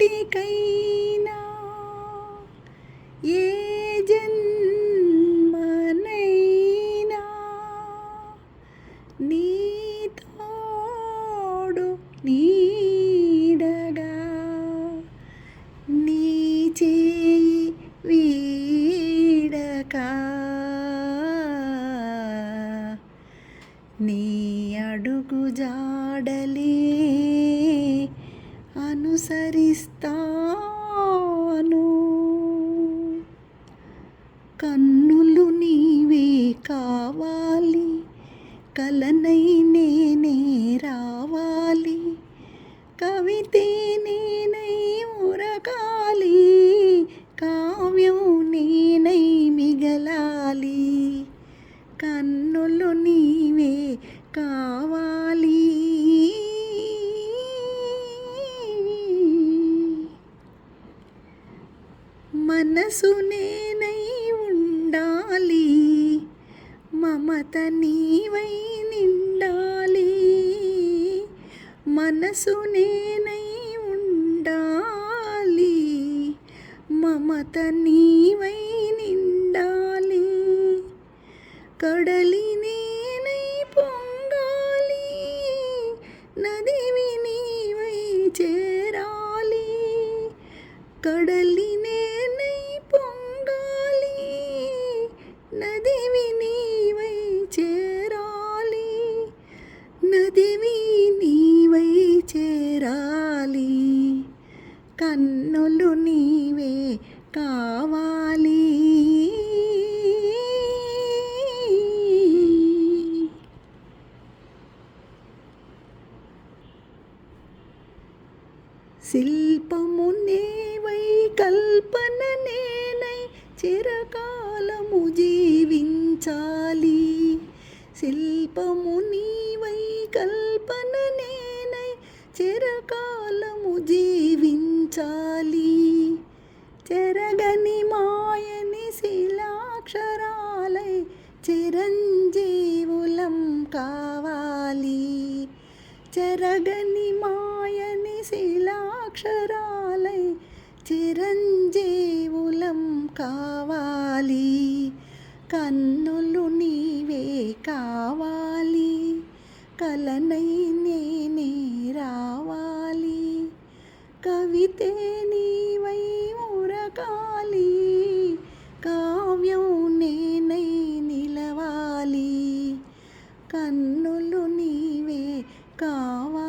నాటికైనా ఏ జన్మనైనా నీ తోడు నీడగా నీ చేయి వీడక నీ అడుగు జాడలే అనుసరిస్తాను. కన్నులు నీవే కావాలి, కలనై నేనే రావాలి, కవితే నేనై ఉరకాలి, కావ్యం నేనై మిగలాలి. కన్నులు నీవే కావాలి, మనసు నేనై ఉండాలి, మమత నీవై నిండాలి. మనసు నేనై ఉండాలి, మమత నీవై నిండాలి. కడలి నేనై పొంగాలి, నదివి నీవై చేరాలి. కడలి నేనై పొంగాలి, నదివి నీవై చేరాలి. నదివి నీవై చేరాలి. కన్నులు నీవే కావాలి. శిల్పము నీవై కల్పన నేనై చిరకాలము జీవించాలి. శిల్పము నీవై కల్పన నేనై చిరకాలము జీవించాలి. చెరగని మాయని శిలాక్షరాలై చిరంజీవులం కావాలి. చెరగని మాయని శిలాక్షరాలై చిరంజీవులం కావాలి. కన్నులు నీవే కావాలి, కలనై నేనే రావాలి, కవితే నీవై ఉరకాలి, కావ్యం నేనై నిలవాలి. కన్నులు నీవే కావాలి.